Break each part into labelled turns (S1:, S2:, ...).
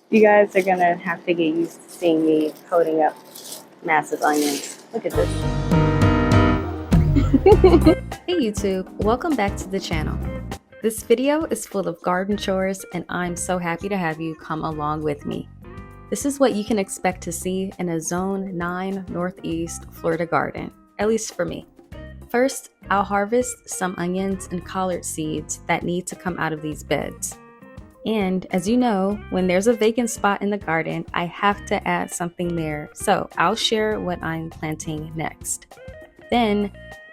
S1: You guys are gonna have to get used to seeing me coating up massive onions. Look at this.
S2: Hey YouTube, welcome back to the channel. This video is full of garden chores and I'm so happy to have you come along with me. This is what you can expect to see in a Zone 9 Northeast Florida garden, at least for me. First, I'll harvest some onions and collard seeds that need to come out of these beds. And as you know, when there's a vacant spot in the garden, I have to add something there, so I'll share what I'm planting next. Then,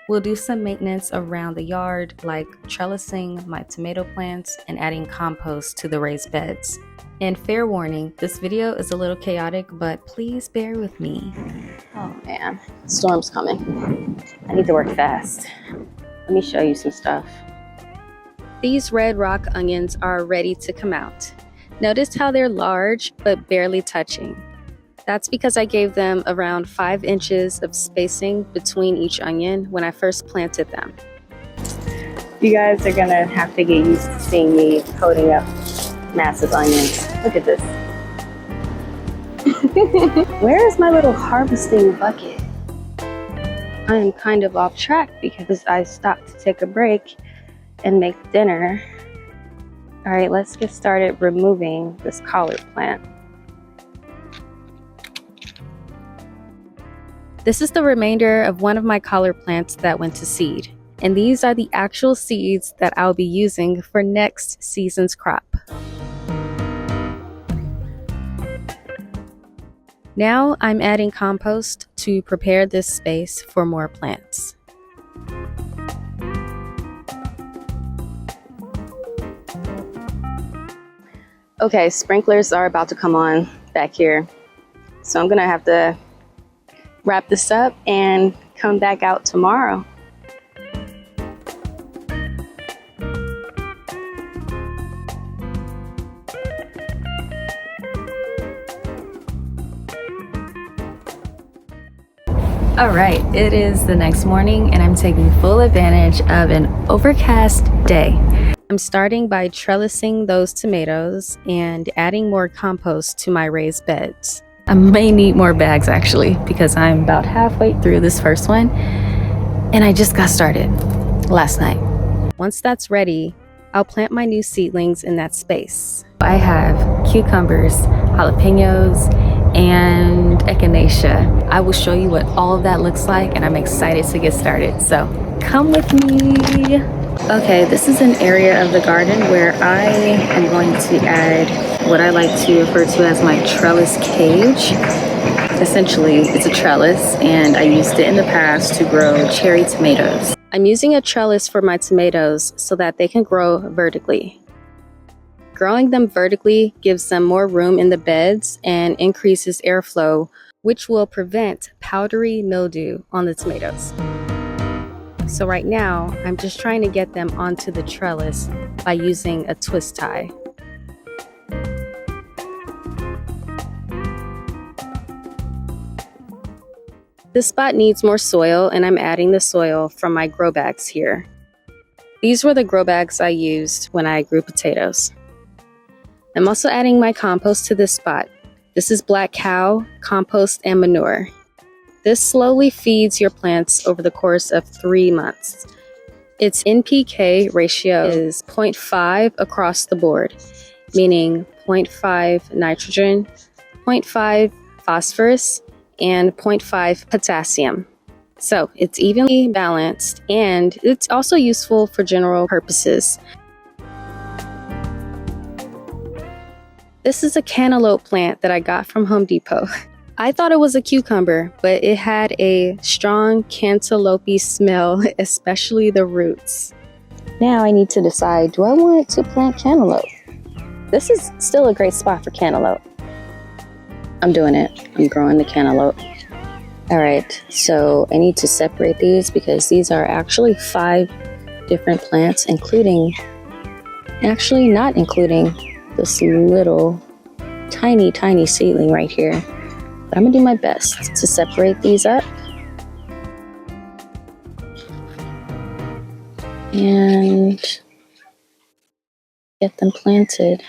S2: we'll do some maintenance around the yard, like trellising my tomato plants and adding compost to the raised beds. And fair warning, this video is a little chaotic, but please bear with me.
S1: Oh man, storm's coming. I need to work fast. Let me show you some stuff.
S2: These red rock onions are ready to come out. Notice how they're large, but barely touching. That's because I gave them around 5 inches of spacing between each onion when I first planted them.
S1: You guys are gonna have to get used to seeing me coating up massive onions. Look at this. Where is my little harvesting bucket? I am kind of off track because I stopped to take a break and make dinner. All right, let's get started removing this collard plant.
S2: This is the remainder of one of my collard plants that went to seed. And these are the actual seeds that I'll be using for next season's crop. Now I'm adding compost to prepare this space for more plants.
S1: Okay, sprinklers are about to come on back here. So I'm gonna have to wrap this up and come back out tomorrow.
S2: Alright, it is the next morning and I'm taking full advantage of an overcast day. I'm starting by trellising those tomatoes and adding more compost to my raised beds. I may need more bags actually because I'm about halfway through this first one and I just got started last night. Once that's ready, I'll plant my new seedlings in that space. I have cucumbers, jalapenos, and echinacea. I will show you what all of that looks like and I'm excited to get started. So come with me. Okay, this is an area of the garden where I am going to add what I like to refer to as my trellis cage. Essentially, it's a trellis and I used it in the past to grow cherry tomatoes. I'm using a trellis for my tomatoes so that they can grow vertically. Growing them vertically gives them more room in the beds and increases airflow, which will prevent powdery mildew on the tomatoes. So right now, I'm just trying to get them onto the trellis by using a twist tie. This spot needs more soil and I'm adding the soil from my grow bags here. These were the grow bags I used when I grew potatoes. I'm also adding my compost to this spot. This is black cow, compost, and manure. This slowly feeds your plants over the course of 3 months. Its NPK ratio is 0.5 across the board, meaning 0.5 nitrogen, 0.5 phosphorus, and 0.5 potassium. So it's evenly balanced and it's also useful for general purposes. This is a cantaloupe plant that I got from Home Depot. I thought it was a cucumber, but it had a strong cantaloupe smell, especially the roots. Now I need to decide, do I want to plant cantaloupe? This is still a great spot for cantaloupe. I'm doing it. I'm growing the cantaloupe. All right, so I need to separate these because these are actually 5 different plants, actually not including this little tiny seedling right here. But I'm gonna do my best to separate these up and get them planted.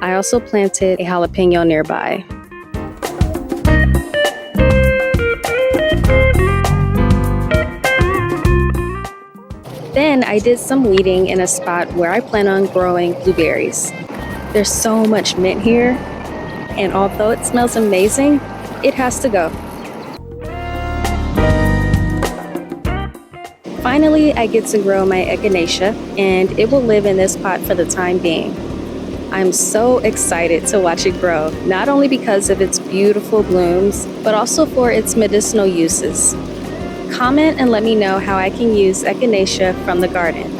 S2: I also planted a jalapeno nearby. Then I did some weeding in a spot where I plan on growing blueberries. There's so much mint here, and although it smells amazing, it has to go. Finally, I get to grow my echinacea, and it will live in this pot for the time being. I'm so excited to watch it grow, not only because of its beautiful blooms, but also for its medicinal uses. Comment and let me know how I can use echinacea from the garden.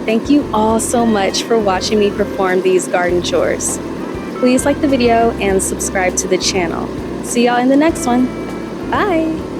S2: Thank you all so much for watching me perform these garden chores. Please like the video and subscribe to the channel. See y'all in the next one. Bye!